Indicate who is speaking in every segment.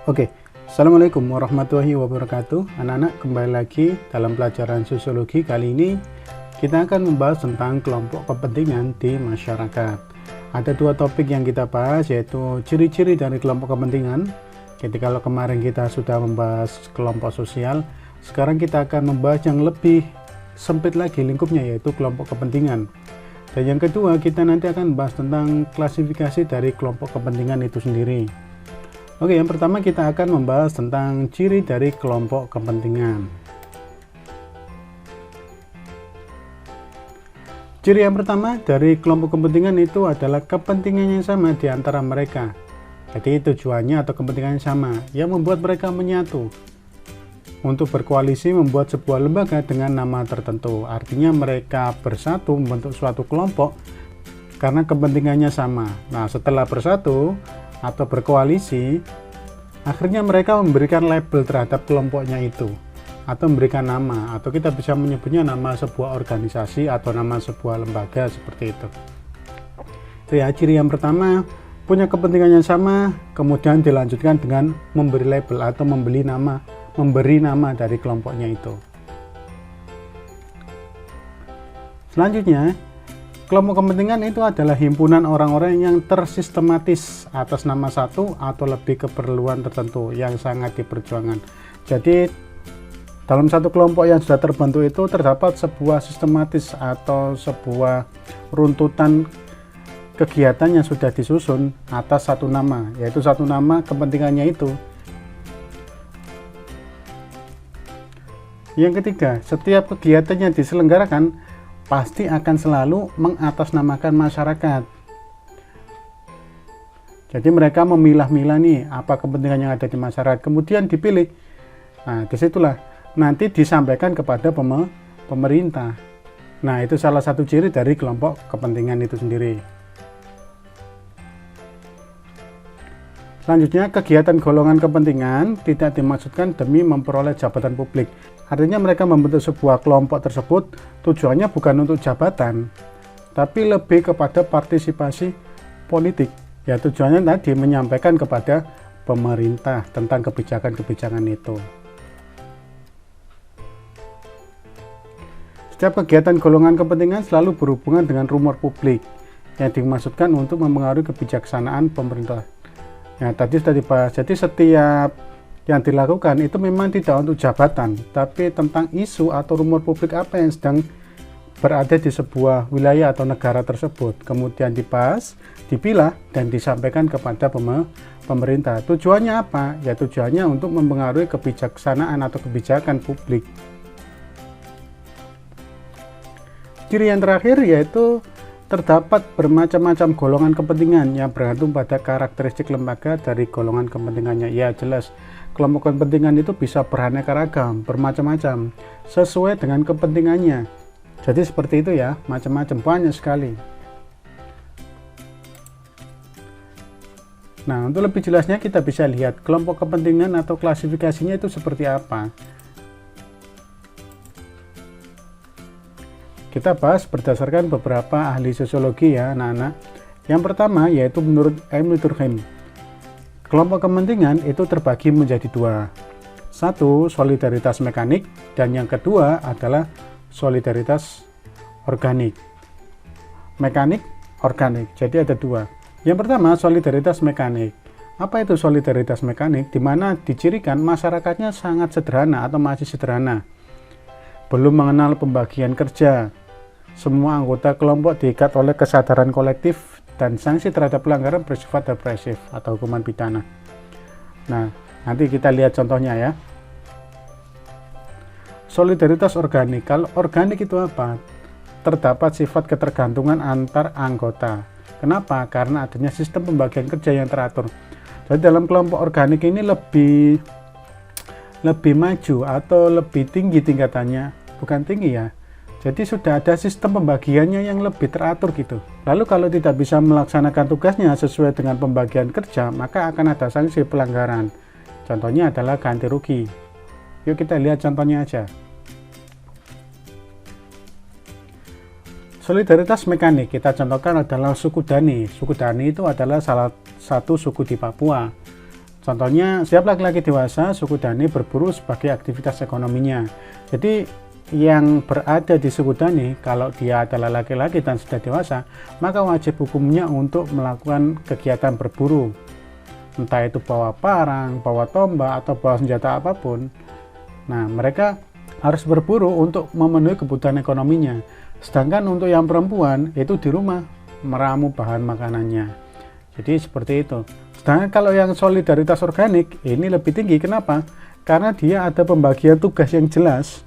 Speaker 1: Oke, Assalamualaikum warahmatullahi wabarakatuh. Anak-anak, kembali lagi dalam pelajaran sosiologi. Kali ini kita akan membahas tentang kelompok kepentingan di masyarakat. Ada dua topik yang kita bahas, yaitu ciri-ciri dari kelompok kepentingan. Jadi kalau kemarin kita sudah membahas kelompok sosial, sekarang kita akan membahas yang lebih sempit lagi lingkupnya, yaitu kelompok kepentingan. Dan yang kedua, kita nanti akan membahas tentang klasifikasi dari kelompok kepentingan itu sendiri. Oke, yang pertama kita akan membahas tentang ciri dari kelompok kepentingan. Ciri yang pertama dari kelompok kepentingan itu adalah kepentingannya sama di antara mereka. Jadi tujuannya atau kepentingannya sama, yang membuat mereka menyatu untuk berkoalisi membuat sebuah lembaga dengan nama tertentu. Artinya mereka bersatu membentuk suatu kelompok karena kepentingannya sama. Nah, setelah bersatu atau berkoalisi, akhirnya mereka memberikan label terhadap kelompoknya itu, atau memberikan nama, atau kita bisa menyebutnya nama sebuah organisasi atau nama sebuah lembaga, seperti itu. Itu ya, ciri yang pertama, punya kepentingannya sama, kemudian dilanjutkan dengan memberi label atau memberi nama dari kelompoknya itu. Selanjutnya, kelompok kepentingan itu adalah himpunan orang-orang yang tersistematis atas nama satu atau lebih keperluan tertentu yang sangat diperjuangkan. Jadi dalam satu kelompok yang sudah terbentuk itu terdapat sebuah sistematis atau sebuah runtutan kegiatan yang sudah disusun atas satu nama, yaitu satu nama kepentingannya itu. Yang ketiga, setiap kegiatan yang diselenggarakan pasti akan selalu mengatasnamakan masyarakat. Jadi mereka memilah-milah nih apa kepentingan yang ada di masyarakat, kemudian dipilih. Nah, disitulah nanti disampaikan kepada pemerintah. Nah, itu salah satu ciri dari kelompok kepentingan itu sendiri. Selanjutnya, kegiatan golongan kepentingan tidak dimaksudkan demi memperoleh jabatan publik. Artinya mereka membentuk sebuah kelompok tersebut tujuannya bukan untuk jabatan, tapi lebih kepada partisipasi politik. Ya, tujuannya tadi menyampaikan kepada pemerintah tentang kebijakan-kebijakan itu. Setiap kegiatan golongan kepentingan selalu berhubungan dengan rumor publik yang dimaksudkan untuk mempengaruhi kebijaksanaan pemerintah. Ya, tadi sudah dibahas. Jadi setiap yang dilakukan itu memang tidak untuk jabatan, tapi tentang isu atau rumor publik apa yang sedang berada di sebuah wilayah atau negara tersebut, kemudian dibahas, dipilah, dan disampaikan kepada pemerintah. Tujuannya apa? Ya, tujuannya untuk mempengaruhi kebijaksanaan atau kebijakan publik. Ciri yang terakhir yaitu terdapat bermacam-macam golongan kepentingan yang bergantung pada karakteristik lembaga dari golongan kepentingannya. Ya, jelas kelompok kepentingan itu bisa beraneka ragam, bermacam-macam, sesuai dengan kepentingannya. Jadi seperti itu ya, macam-macam, banyak sekali. Nah, untuk lebih jelasnya kita bisa lihat kelompok kepentingan atau klasifikasinya itu seperti apa. Kita bahas berdasarkan beberapa ahli sosiologi ya, anak-anak. Yang pertama yaitu menurut Emile Durkheim. Kelompok kepentingan itu terbagi menjadi dua. Satu, solidaritas mekanik, dan yang kedua adalah solidaritas organik. Mekanik, organik, jadi ada dua. Yang pertama, solidaritas mekanik. Apa itu solidaritas mekanik? Di mana dicirikan masyarakatnya sangat sederhana atau masih sederhana. Belum mengenal pembagian kerja. Semua anggota kelompok diikat oleh kesadaran kolektif dan sanksi terhadap pelanggaran bersifat represif atau hukuman pidana. Nah, nanti kita lihat contohnya ya. Solidaritas organik. Kalau organik itu apa? Terdapat sifat ketergantungan antar anggota. Kenapa? Karena adanya sistem pembagian kerja yang teratur. Jadi dalam kelompok organik ini lebih maju atau lebih tinggi tingkatannya. Bukan tinggi ya. Jadi sudah ada sistem pembagiannya yang lebih teratur gitu. Lalu kalau tidak bisa melaksanakan tugasnya sesuai dengan pembagian kerja, maka akan ada sanksi pelanggaran. Contohnya adalah ganti rugi. Yuk kita lihat contohnya aja. Solidaritas mekanik kita contohkan adalah suku Dani. Suku Dani itu adalah salah satu suku di Papua. Contohnya, setiap laki-laki dewasa suku Dani berburu sebagai aktivitas ekonominya. Jadi, yang berada di suku Dani, kalau dia adalah laki-laki dan sudah dewasa, maka wajib hukumnya untuk melakukan kegiatan berburu. Entah itu bawa parang, bawa tombak, atau bawa senjata apapun. Nah, mereka harus berburu untuk memenuhi kebutuhan ekonominya. Sedangkan untuk yang perempuan, itu di rumah meramu bahan makanannya. Jadi seperti itu. Sedangkan kalau yang solidaritas organik ini lebih tinggi. Kenapa? Karena dia ada pembagian tugas yang jelas.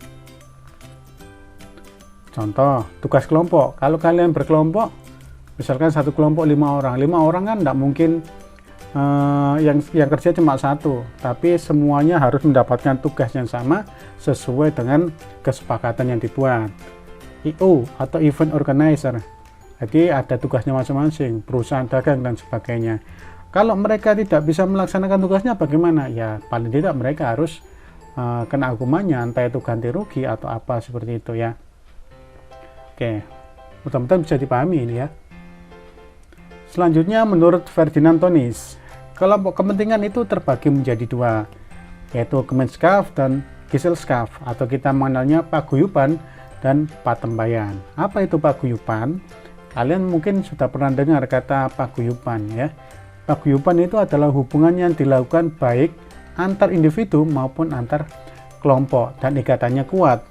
Speaker 1: Contoh, tugas kelompok. Kalau kalian berkelompok, misalkan satu kelompok 5 orang. 5 orang kan tidak mungkin yang kerja cuma satu. Tapi semuanya harus mendapatkan tugas yang sama sesuai dengan kesepakatan yang dibuat. IO atau event organizer. Jadi ada tugasnya masing-masing, perusahaan dagang dan sebagainya. Kalau mereka tidak bisa melaksanakan tugasnya bagaimana? Ya paling tidak mereka harus kena hukumannya, entah itu ganti rugi atau apa seperti itu ya. Oke, mudah-mudahan bisa dipahami ini ya. Selanjutnya menurut Ferdinand Tönnies, kelompok kepentingan itu terbagi menjadi dua, yaitu Gemeinschaft dan Gesellschaft, atau kita mengenalnya paguyuban dan patembayan. Apa itu paguyuban? Kalian mungkin sudah pernah dengar kata paguyuban ya. Paguyuban itu adalah hubungan yang dilakukan baik antar individu maupun antar kelompok dan ikatannya kuat.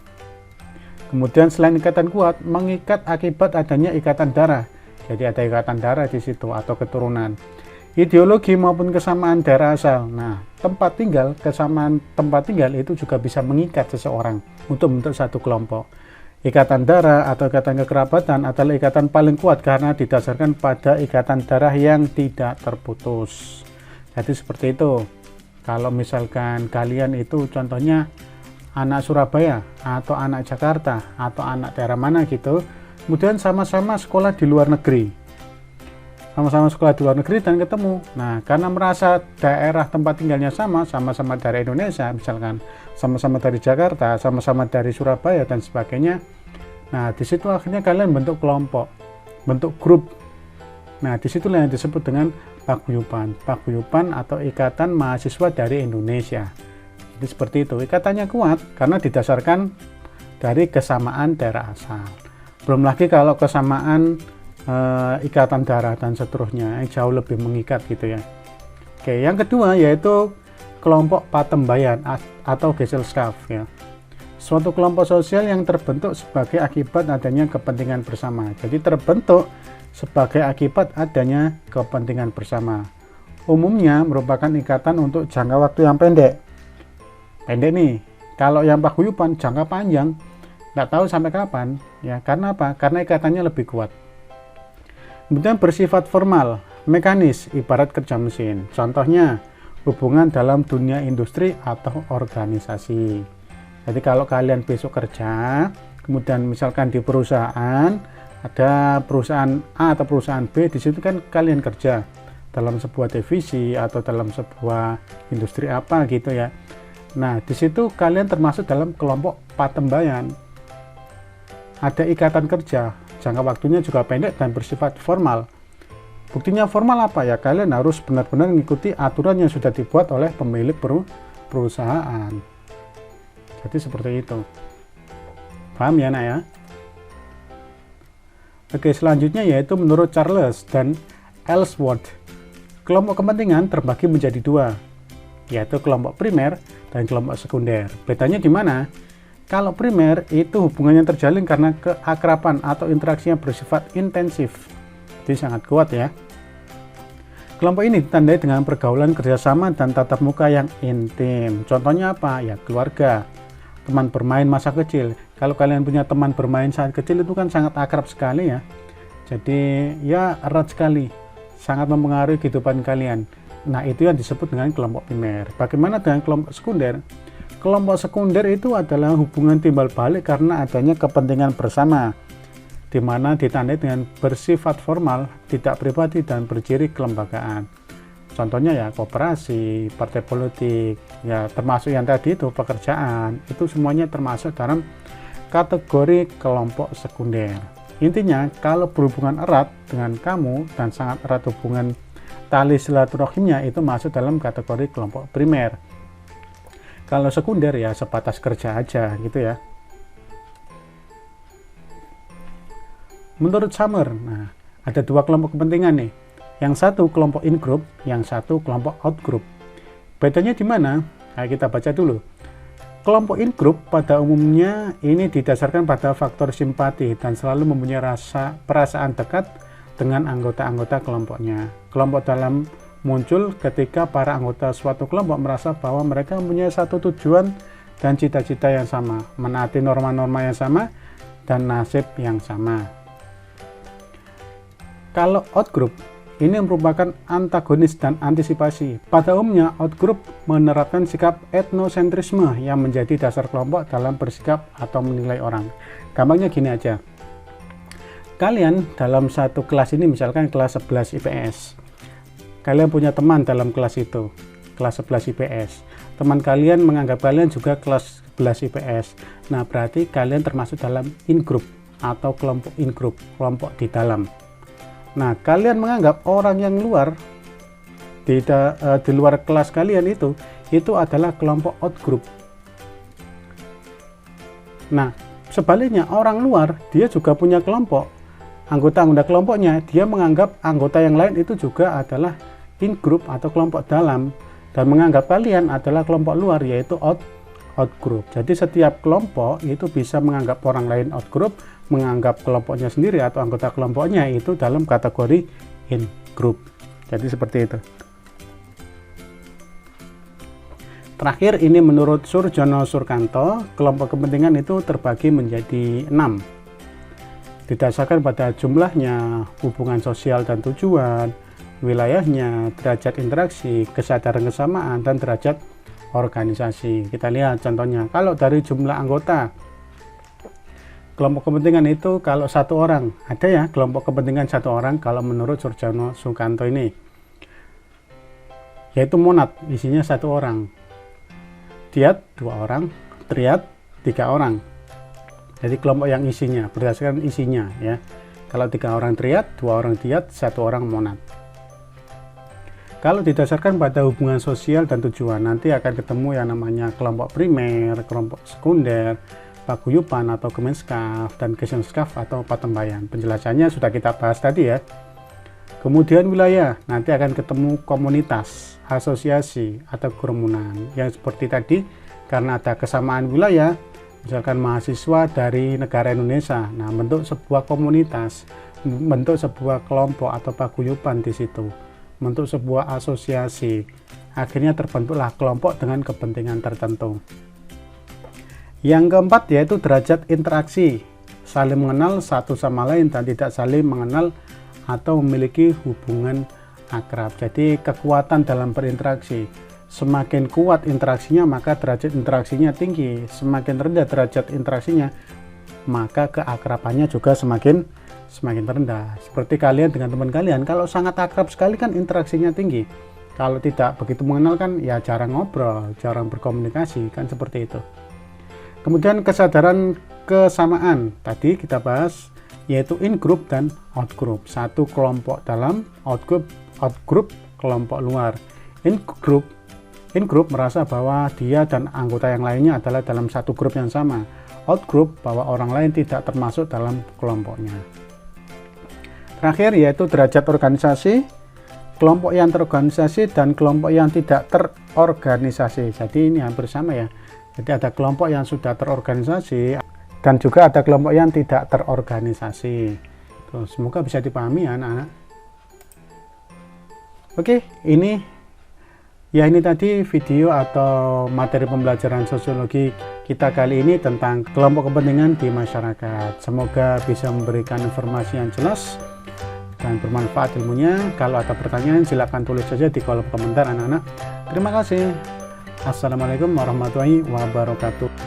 Speaker 1: Kemudian selain ikatan kuat, mengikat akibat adanya ikatan darah. Jadi ada ikatan darah di situ atau keturunan. Ideologi maupun kesamaan daerah asal. Nah, tempat tinggal, kesamaan tempat tinggal itu juga bisa mengikat seseorang untuk membentuk satu kelompok. Ikatan darah atau ikatan kekerabatan adalah ikatan paling kuat karena didasarkan pada ikatan darah yang tidak terputus. Jadi seperti itu. Kalau misalkan kalian itu contohnya anak Surabaya atau anak Jakarta atau anak daerah mana gitu, kemudian sama-sama sekolah di luar negeri. Sama-sama sekolah di luar negeri dan ketemu. Nah, karena merasa daerah tempat tinggalnya sama-sama dari Indonesia, misalkan sama-sama dari Jakarta, sama-sama dari Surabaya dan sebagainya. Nah, di situ akhirnya kalian bentuk kelompok, bentuk grup. Nah, disitulah yang disebut dengan paguyuban. Paguyuban atau ikatan mahasiswa dari Indonesia. Jadi seperti itu. Ikatannya kuat karena didasarkan dari kesamaan daerah asal. Belum lagi kalau kesamaan ikatan darah dan seterusnya yang jauh lebih mengikat gitu ya. Oke, yang kedua yaitu kelompok patembayan atau Gesellschaft ya. Suatu kelompok sosial yang terbentuk sebagai akibat adanya kepentingan bersama. Jadi terbentuk sebagai akibat adanya kepentingan bersama. Umumnya merupakan ikatan untuk jangka waktu yang pendek. Pendek nih. Kalau yang paguyuban jangka panjang, nggak tahu sampai kapan ya. Karena apa? Karena ikatannya lebih kuat. Kemudian bersifat formal, mekanis, ibarat kerja mesin. Contohnya, hubungan dalam dunia industri atau organisasi. Jadi kalau kalian besok kerja, kemudian misalkan di perusahaan, ada perusahaan A atau perusahaan B, di situ kan kalian kerja dalam sebuah divisi atau dalam sebuah industri apa gitu ya. Nah, di situ kalian termasuk dalam kelompok patembayan. Ada ikatan kerja. Jangka waktunya juga pendek dan bersifat formal. Buktinya formal apa ya? Kalian harus benar-benar mengikuti aturan yang sudah dibuat oleh pemilik perusahaan. Jadi seperti itu. Paham ya, nak ya? Oke, selanjutnya yaitu menurut Charles dan Ellsworth, kelompok kepentingan terbagi menjadi dua, yaitu kelompok primer dan kelompok sekunder. Bedanya di mana? Kalau primer itu hubungannya terjalin karena keakraban atau interaksinya bersifat intensif. Jadi sangat kuat ya. Kelompok ini ditandai dengan pergaulan kerjasama dan tatap muka yang intim. Contohnya apa? Ya keluarga, teman bermain masa kecil. Kalau kalian punya teman bermain saat kecil itu kan sangat akrab sekali ya. Jadi ya erat sekali, sangat mempengaruhi kehidupan kalian. Nah itu yang disebut dengan kelompok primer. Bagaimana dengan kelompok sekunder? Kelompok sekunder itu adalah hubungan timbal balik karena adanya kepentingan bersama, di mana ditandai dengan bersifat formal, tidak pribadi, dan berciri kelembagaan. Contohnya ya koperasi, partai politik, ya termasuk yang tadi itu pekerjaan, itu semuanya termasuk dalam kategori kelompok sekunder. Intinya kalau berhubungan erat dengan kamu dan sangat erat hubungan tali silaturahimnya itu masuk dalam kategori kelompok primer. Kalau sekunder ya sebatas kerja aja gitu ya. Menurut Summer, nah ada dua kelompok kepentingan nih. Yang satu kelompok in group, yang satu kelompok out group. Bedanya di mana? Nah, kita baca dulu. Kelompok in group pada umumnya ini didasarkan pada faktor simpati dan selalu mempunyai perasaan dekat dengan anggota-anggota kelompoknya. Kelompok dalam muncul ketika para anggota suatu kelompok merasa bahwa mereka mempunyai satu tujuan dan cita-cita yang sama, menaati norma-norma yang sama, dan nasib yang sama. Kalau out group, ini merupakan antagonis dan antisipasi. Pada umumnya, out group menerapkan sikap etnosentrisme yang menjadi dasar kelompok dalam bersikap atau menilai orang. Gampangnya gini aja. Kalian dalam satu kelas ini, misalkan kelas 11 IPS. Kalian punya teman dalam kelas itu, kelas 11 IPS. Teman kalian menganggap kalian juga kelas 11 IPS. Nah, berarti kalian termasuk dalam in group atau kelompok in group, kelompok di dalam. Nah, kalian menganggap orang yang luar di luar kelas kalian itu adalah kelompok out group. Nah, sebaliknya orang luar dia juga punya kelompok. Anggota-anggota kelompoknya dia menganggap anggota yang lain itu juga adalah in group atau kelompok dalam dan menganggap kalian adalah kelompok luar yaitu out group. Jadi setiap kelompok itu bisa menganggap orang lain out group, menganggap kelompoknya sendiri atau anggota kelompoknya itu dalam kategori in group. Jadi seperti itu. Terakhir ini menurut Surjono Surkanto, kelompok kepentingan itu terbagi menjadi 6. Didasarkan pada jumlahnya, hubungan sosial dan tujuan, wilayahnya, derajat interaksi, kesadaran kesamaan, dan derajat organisasi. Kita lihat contohnya. Kalau dari jumlah anggota, kelompok kepentingan itu kalau satu orang, ada ya kelompok kepentingan satu orang kalau menurut Surjono Surkanto ini, yaitu monad, isinya satu orang, diad 2 orang, triad 3 orang. Jadi kelompok yang isinya berdasarkan isinya ya. Kalau 3 orang triad, 2 orang diad, 1 orang monad. Kalau didasarkan pada hubungan sosial dan tujuan, nanti akan ketemu yang namanya kelompok primer, kelompok sekunder, paguyuban atau kemenskaf, dan kesenskaf atau patembayan. Penjelasannya sudah kita bahas tadi ya. Kemudian wilayah, nanti akan ketemu komunitas, asosiasi, atau kerumunan. Yang seperti tadi, karena ada kesamaan wilayah, misalkan mahasiswa dari negara Indonesia, nah bentuk sebuah komunitas, bentuk sebuah kelompok atau paguyuban di situ, bentuk sebuah asosiasi, akhirnya terbentuklah kelompok dengan kepentingan tertentu. Yang keempat yaitu derajat interaksi, saling mengenal satu sama lain dan tidak saling mengenal atau memiliki hubungan akrab. Jadi kekuatan dalam berinteraksi, semakin kuat interaksinya maka derajat interaksinya tinggi, semakin rendah derajat interaksinya maka keakrabannya juga semakin rendah. Seperti kalian dengan teman kalian, kalau sangat akrab sekali kan interaksinya tinggi, kalau tidak begitu mengenal kan ya jarang ngobrol, jarang berkomunikasi, kan seperti itu. Kemudian kesadaran kesamaan tadi kita bahas, yaitu in group dan out group. Satu kelompok dalam, out group kelompok luar. In group merasa bahwa dia dan anggota yang lainnya adalah dalam satu grup yang sama. Out group bahwa orang lain tidak termasuk dalam kelompoknya. Terakhir yaitu derajat organisasi, kelompok yang terorganisasi dan kelompok yang tidak terorganisasi. Jadi ini hampir sama ya. Jadi ada kelompok yang sudah terorganisasi dan juga ada kelompok yang tidak terorganisasi. Tuh, semoga bisa dipahami ya anak-anak. Oke, ini tadi video atau materi pembelajaran sosiologi kita kali ini tentang kelompok kepentingan di masyarakat. Semoga bisa memberikan informasi yang jelas dan bermanfaat ilmunya. Kalau ada pertanyaan silakan tulis saja di kolom komentar anak-anak. Terima kasih. Assalamualaikum warahmatullahi wabarakatuh.